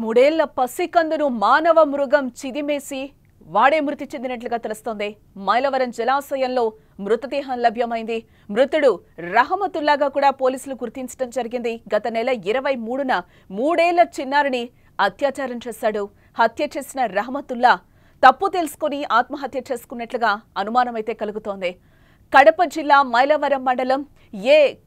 మూడేళ్ల పసికందును మానవ మృగం చిదిమేసి వాడే మృతి చెందినట్లుగా తెలుస్తోంది. మైలవరం జలాశయంలో మృతదేహం లభ్యమైంది. మృతుడు రహమతుల్లాగా కూడా పోలీసులు గుర్తించడం జరిగింది. గత నెల 23న మూడేళ్ల చిన్నారిని అత్యాచారం చేశాడు. హత్య చేసిన రహమతుల్లా తప్పు తెలుసుకుని ఆత్మహత్య చేసుకున్నట్లుగా అనుమానమైతే కలుగుతోంది. కడప జిల్లా మైలవరం మండలం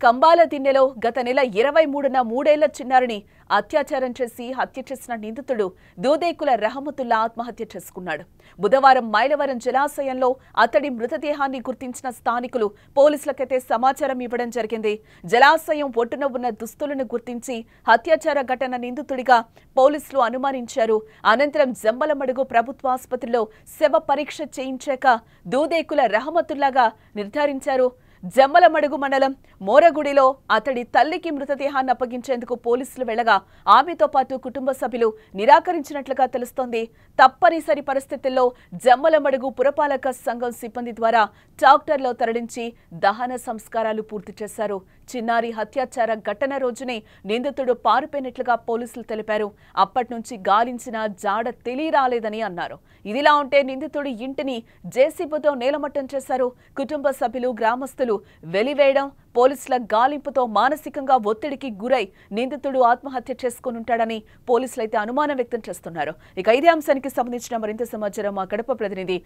కంబాల దిన్నెలో గత నెల 23న మూడేళ్ల చిన్నారిని అత్యాచారం చేసి హత్య చేసిన నిందితుడు దూదేకుల రహమతుల్లా ఆత్మహత్య చేసుకున్నాడు. బుధవారం మైలవరం జలాశయంలో అతడి మృతదేహాన్ని గుర్తించిన స్థానికులు పోలీసులకైతే సమాచారం ఇవ్వడం జరిగింది. జలాశయం ఒడ్డున ఉన్న దుస్తులను గుర్తించి అత్యాచార ఘటన నిందితుడిగా పోలీసులు అనుమానించారు. అనంతరం జంబలమడుగు ప్రభుత్వ ఆసుపత్రిలో శవ పరీక్ష చేయించాక దూదేకుల రహమతుల్లాగా నిర్ధారించారు. జమ్మలమడుగు మండలం మోరగుడిలో అతడి తల్లికి మృతదేహాన్ని అప్పగించేందుకు పోలీసులు వెళ్లగా ఆమెతో పాటు కుటుంబ సభ్యులు నిరాకరించినట్లుగా తెలుస్తోంది. తప్పనిసరి పరిస్థితుల్లో జమ్మలమడుగు పురపాలక సంఘం సిబ్బంది ద్వారా ట్రాక్టర్లో తరలించి దహన సంస్కారాలు పూర్తి చేశారు. చిన్నారి హత్యాచార ఘటన రోజునే నిందితుడు పారిపోయినట్లుగా పోలీసులు తెలిపారు. అప్పటి నుంచి గాలించిన జాడ తెలియరాలేదని అన్నారు. ఇదిలా ఉంటే నిందితుడి ఇంటిని జేసీబీతో నేలమట్టం చేశారు. కుటుంబ సభ్యులు గ్రామస్తులు వెలివేయడం, పోలీసుల గాలింపుతో మానసికంగా ఒత్తిడికి గురై నిందితుడు ఆత్మహత్య చేసుకునుంటాడని పోలీసులైతే అనుమానం వ్యక్తం చేస్తున్నారు. ఇక ఇదే అంశానికి సంబంధించిన మరింత సమాచారం మా కడప ప్రతినిధి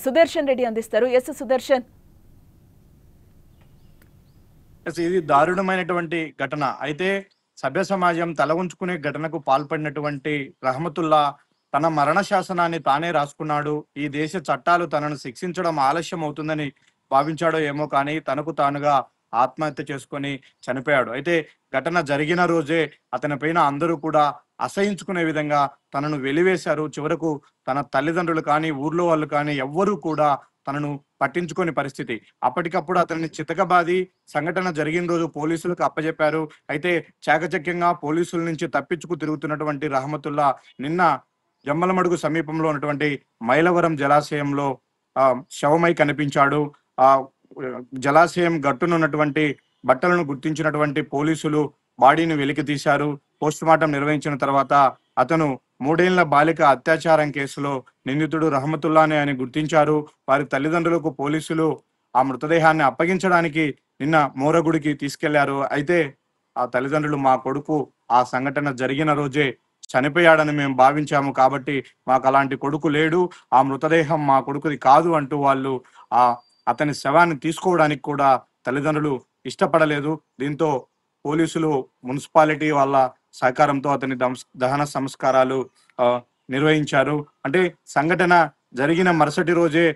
సుదర్శన్ రెడ్డి అందిస్తారు. సుదర్శన్, ఇది దారుణమైనటువంటి ఘటన. అయితే సభ్య సమాజం తల ఉంచుకునే ఘటనకు పాల్పడినటువంటి రహమతుల్లా తన మరణ శాసనాన్ని తానే రాసుకున్నాడు. ఈ దేశ చట్టాలు తనను శిక్షించడం ఆలస్యం అవుతుందని భావించాడో ఏమో కానీ తనకు తానుగా ఆత్మహత్య చేసుకొని చనిపోయాడు. అయితే ఘటన జరిగిన రోజే అతని పైన అందరూ కూడా అసహించుకునే విధంగా తనను వెలివేశారు. చివరకు తన తల్లిదండ్రులు కానీ ఊర్లో వాళ్ళు కానీ ఎవ్వరూ కూడా తనను పట్టించుకోని పరిస్థితి. అప్పటికప్పుడు అతన్ని చితకబాది సంఘటన జరిగిన రోజు పోలీసులకు అప్పజెప్పారు. అయితే చాకచక్యంగా పోలీసుల నుంచి తప్పించుకు తిరుగుతున్నటువంటి రహమతుల్లా నిన్న జమ్మలమడుగు సమీపంలో ఉన్నటువంటి మైలవరం జలాశయంలో శవమై కనిపించాడు. జలాశయం గట్టునున్నటువంటి బట్టలను గుర్తించినటువంటి పోలీసులు బాడీని వెలికి తీశారు. పోస్ట్ మార్టం నిర్వహించిన తర్వాత అతను 3 ఏళ్ల బాలిక అత్యాచారం కేసులో నిందితుడు రహమతుల్లానే అని గుర్తించారు. వారి తల్లిదండ్రులకు పోలీసులు ఆ మృతదేహాన్ని అప్పగించడానికి నిన్న మోరగుడికి తీసుకెళ్లారు. అయితే ఆ తల్లిదండ్రులు మా కొడుకు ఆ సంఘటన జరిగిన రోజే చనిపోయాడని మేము భావించాము, కాబట్టి మాకు అలాంటి కొడుకు లేడు, ఆ మృతదేహం మా కొడుకుది కాదు అంటూ వాళ్ళు అతని శవాన్ని తీసుకోవడానికి కూడా తల్లిదండ్రులు ఇష్టపడలేదు. దీంతో పోలీసులు మున్సిపాలిటీ వాళ్ళ సహకారంతో అతని దహన సంస్కారాలు నిర్వహించారు. అంటే సంఘటన జరిగిన మరుసటి రోజే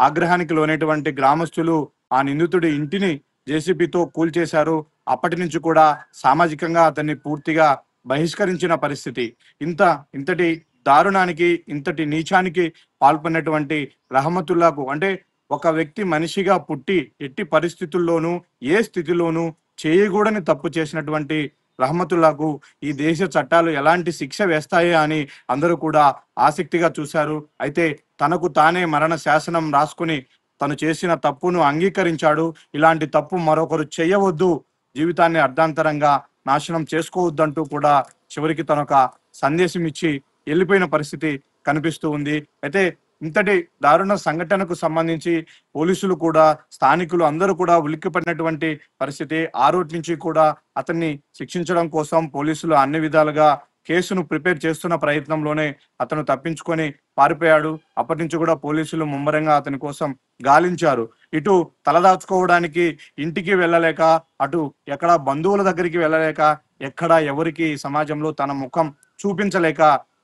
ఆగ్రహానికి లోనేటువంటి గ్రామస్తులు ఆ నిందితుడి ఇంటిని జేసీబీతో కూల్చేశారు. అప్పటి నుంచి కూడా సామాజికంగా అతన్ని పూర్తిగా బహిష్కరించిన పరిస్థితి. ఇంతటి దారుణానికి, ఇంతటి నీచానికి పాల్పడినటువంటి రహమతుల్లాకు, అంటే ఒక వ్యక్తి మనిషిగా పుట్టి ఎట్టి పరిస్థితుల్లోనూ ఏ స్థితిలోనూ చేయకూడని తప్పు చేసినటువంటి రహమతుల్లాకు ఈ దేశ చట్టాలు ఎలాంటి శిక్ష వేస్తాయా అని అందరూ కూడా ఆసక్తిగా చూశారు. అయితే తనకు తానే మరణ శాసనం రాసుకుని తను చేసిన తప్పును అంగీకరించాడు. ఇలాంటి తప్పు మరొకరు చేయవద్దు, జీవితాన్ని అర్ధాంతరంగా నాశనం చేసుకోవద్దంటూ కూడా చివరికి తనొక సందేశం ఇచ్చి వెళ్ళిపోయిన పరిస్థితి కనిపిస్తూ ఉంది. అయితే ఇంతటి దారుణ సంఘటనకు సంబంధించి పోలీసులు కూడా, స్థానికులు అందరూ కూడా ఉలిక్కిపడినటువంటి పరిస్థితి. ఆ రోజు నుంచి కూడా అతన్ని శిక్షించడం కోసం పోలీసులు అన్ని విధాలుగా కేసును ప్రిపేర్ చేస్తున్న ప్రయత్నంలోనే అతను తప్పించుకొని పారిపోయాడు. అప్పటి నుంచి కూడా పోలీసులు ముమ్మరంగా అతని కోసం గాలించారు. ఇటు తలదాచుకోవడానికి ఇంటికి వెళ్ళలేక, అటు ఎక్కడ బంధువుల దగ్గరికి వెళ్ళలేక, ఎక్కడ ఎవరికి సమాజంలో తన ముఖం చూపించలేక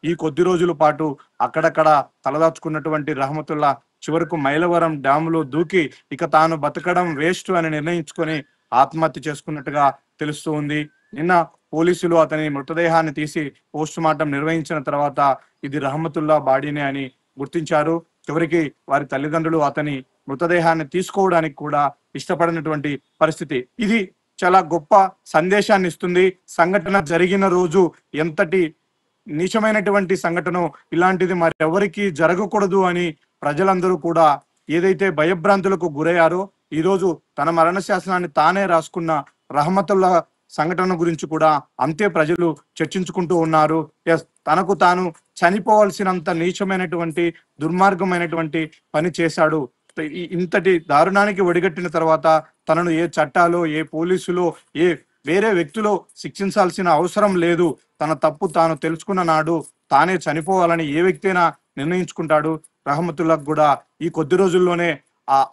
ఈ కొద్ది రోజుల పాటు అక్కడక్కడ తలదాచుకున్నటువంటి రహమతుల్లా చివరకు మైలవరం డ్యాములో దూకి ఇక తాను బతకడం వేస్ట్ అని నిర్ణయించుకొని ఆత్మహత్య చేసుకున్నట్టుగా తెలుస్తూ ఉంది. నిన్న పోలీసులు అతని మృతదేహాన్ని తీసి పోస్ట్ మార్టం నిర్వహించిన తర్వాత ఇది రహమతుల్లా బాడీనే అని గుర్తించారు. చివరికి వారి తల్లిదండ్రులు అతని మృతదేహాన్ని తీసుకోవడానికి కూడా ఇష్టపడినటువంటి పరిస్థితి. ఇది చాలా గొప్ప సందేశాన్ని ఇస్తుంది. సంఘటన జరిగిన రోజు ఎంతటి నీచమైనటువంటి సంఘటన, ఇలాంటిది మరెవరికి జరగకూడదు అని ప్రజలందరూ కూడా ఏదైతే భయభ్రాంతులకు గురయ్యారో, ఈ రోజు తన మరణ శాసనాన్ని తానే రాసుకున్న రహమతుల్లా సంఘటన గురించి కూడా అంతే ప్రజలు చర్చించుకుంటూ ఉన్నారు. తనకు తాను చనిపోవలసినంత నీచమైనటువంటి దుర్మార్గమైనటువంటి పని చేశాడు. ఇంతటి దారుణానికి ఒడిగట్టిన తర్వాత తనను ఏ చట్టాలో, ఏ పోలీసులో, ఏ వేరే వ్యక్తులు శిక్షించాల్సిన అవసరం లేదు. తన తప్పు తాను తెలుసుకున్న నాడు తానే చనిపోవాలని ఏ వ్యక్తి అయినా నిర్ణయించుకుంటాడు. రహమతుల్లాకు కూడా ఈ కొద్ది రోజుల్లోనే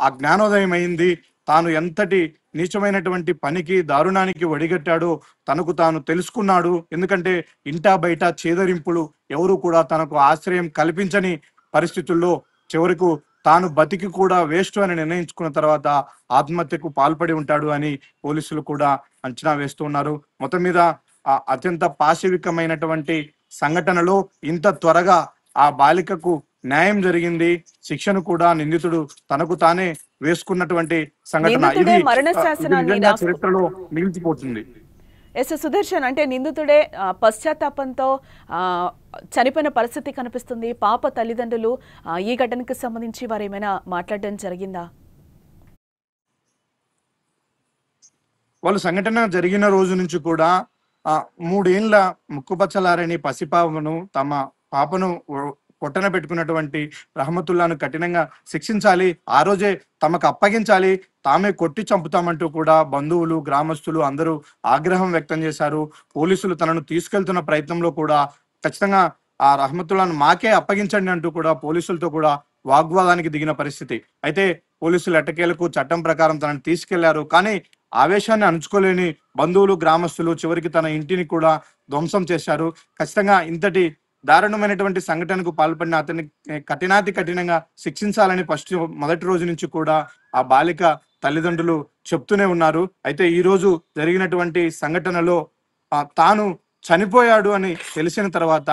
ఆ జ్ఞానోదయం అయింది. తాను ఎంతటి నీచమైనటువంటి పనికి, దారుణానికి ఒడిగట్టాడో తనకు తాను తెలుసుకున్నాడు. ఎందుకంటే ఇంటా బయట చేదరింపులు, ఎవరు కూడా తనకు ఆశ్రయం కల్పించని పరిస్థితుల్లో చివరకు తాను బతికి కూడా వేస్ట్ అని నిర్ణయించుకున్న తర్వాత ఆత్మహత్యకు పాల్పడి ఉంటాడు అని పోలీసులు కూడా అంచనా వేస్తూ ఉన్నారు. మొత్తం మీద అత్యంత పాశవికమైనటువంటి సంఘటనలో ఇంత త్వరగా ఆ బాలికకు న్యాయం జరిగింది. శిక్షను కూడా నిందితుడు తనకు తానే వేసుకున్నటువంటి సంఘటన ఇది నిజంగా చరిత్రలో మిగిలిపోతుంది. ఎస్ సుదర్శన్, అంటే నిందితుడే పశ్చాత్తాపంతో చనిపోయిన పరిస్థితి కనిపిస్తుంది. పాప తల్లిదండ్రులు ఈ ఘటనకు సంబంధించి వారు ఏమైనా మాట్లాడడం జరిగిందా? వాళ్ళు సంఘటన జరిగిన రోజు నుంచి కూడా 3 ఏళ్ల ముక్కుపచ్చలారని పసిపాపను, తమ పాపను పొట్టన పెట్టుకున్నటువంటి రహమతుల్లాను కఠినంగా శిక్షించాలి, ఆ రోజే తమకు అప్పగించాలి, తామే కొట్టి చంపుతామంటూ కూడా బంధువులు, గ్రామస్తులు అందరూ ఆగ్రహం వ్యక్తం చేశారు. పోలీసులు తనను తీసుకెళ్తున్న ప్రయత్నంలో కూడా ఖచ్చితంగా ఆ రహమతుల్లాను మాకే అప్పగించండి అంటూ కూడా పోలీసులతో కూడా వాగ్వాదానికి దిగిన పరిస్థితి. అయితే పోలీసులు ఎట్టకేలకు చట్టం ప్రకారం తనను తీసుకెళ్లారు. కానీ ఆవేశాన్ని అణుచుకోలేని బంధువులు, గ్రామస్తులు చివరికి తన ఇంటిని కూడా ధ్వంసం చేశారు. ఖచ్చితంగా ఇంతటి దారుణమైనటువంటి సంఘటనకు పాల్పడిన అతన్ని కఠినంగా శిక్షించాలని మొదటి రోజు నుంచి కూడా ఆ బాలిక తల్లిదండ్రులు చెప్తూనే ఉన్నారు. అయితే ఈ రోజు జరిగినటువంటి సంఘటనలో తాను చనిపోయాడు అని తెలిసిన తర్వాత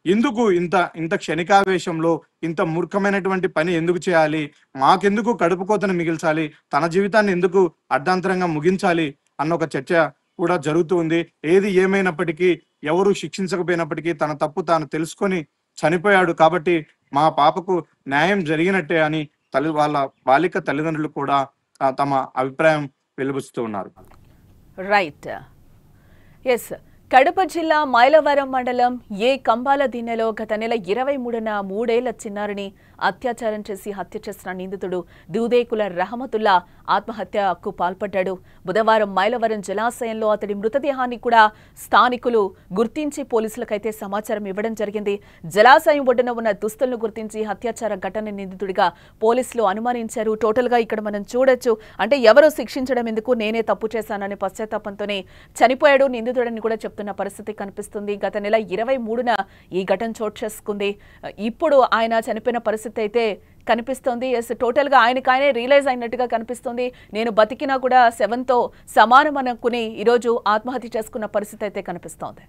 ఎందుకు ఇంత క్షణికావేశంలో ఇంత మూర్ఖమైనటువంటి పని ఎందుకు చేయాలి, మాకెందుకు కడుపు కోతను మిగిల్చాలి, తన జీవితాన్ని ఎందుకు అర్ధాంతరంగా ముగించాలి అన్న ఒక చర్చ కూడా జరుగుతూ ఉంది. ఏది ఏమైనప్పటికీ, ఎవరు శిక్షించకపోయినప్పటికీ తన తప్పు తాను తెలుసుకొని చనిపోయాడు కాబట్టి మా పాపకు న్యాయం జరిగినట్టే అని వాళ్ళ బాలిక తల్లిదండ్రులు కూడా తమ అభిప్రాయం వెలుబుస్తూ ఉన్నారు. రైట్. ఎస్, కడప జిల్లా మైలవరం మండలం ఏ కంబాల దిన్నెలో గత నెల 23న 3 ఏళ్ల చిన్నారిని అత్యాచారం చేసి హత్య చేసిన నిందితుడు దూదేకుల రహమతుల్లా ఆత్మహత్యకు పాల్పడ్డాడు. బుధవారం మైలవరం జలాశయంలో అతడి మృతదేహాన్ని కూడా స్థానికులు గుర్తించి పోలీసులకైతే సమాచారం ఇవ్వడం జరిగింది. జలాశయం ఒడ్డున ఉన్న దుస్తులను గుర్తించి హత్యాచార ఘటన నిందితుడిగా పోలీసులు అనుమానించారు. టోటల్ గా ఇక్కడ మనం చూడొచ్చు, అంటే ఎవరో శిక్షించడం ఎందుకు, నేనే తప్పు చేశాననే పశ్చాత్తాపంతోనే చనిపోయాడు నిందితుడని కూడా చెప్తున్న పరిస్థితి కనిపిస్తుంది. గత నెల 23న ఈ ఘటన చోటు చేసుకుంది. ఇప్పుడు ఆయన చనిపోయిన పరిస్థితి అయితే కనిపిస్తోంది. ఎస్, టోటల్ గా ఆయనకాయనే రియలైజ్ అయినట్టుగా కనిపిస్తుంది. నేను బతికినా కూడా శవంతో సమానం అనుకుని ఈరోజు ఆత్మహత్య చేసుకున్న పరిస్థితి అయితే కనిపిస్తోంది.